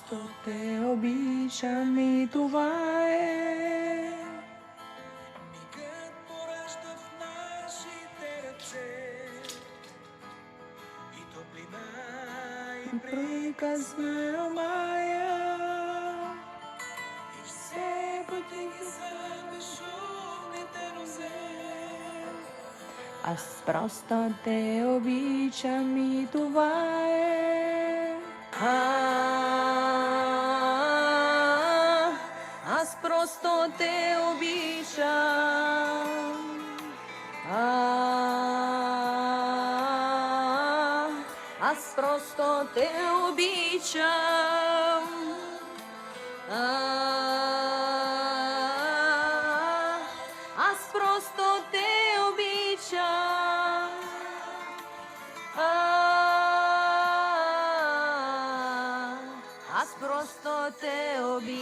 просто те обичам и това е. Мигът поражда в нашите ръце и топлина и Приказна омая и все пътеки за безшумните розе. Аз просто те обичам и това е. Аз просто те обичам. Аз просто те обичам. Аз просто те обичам. Аз просто те обичам.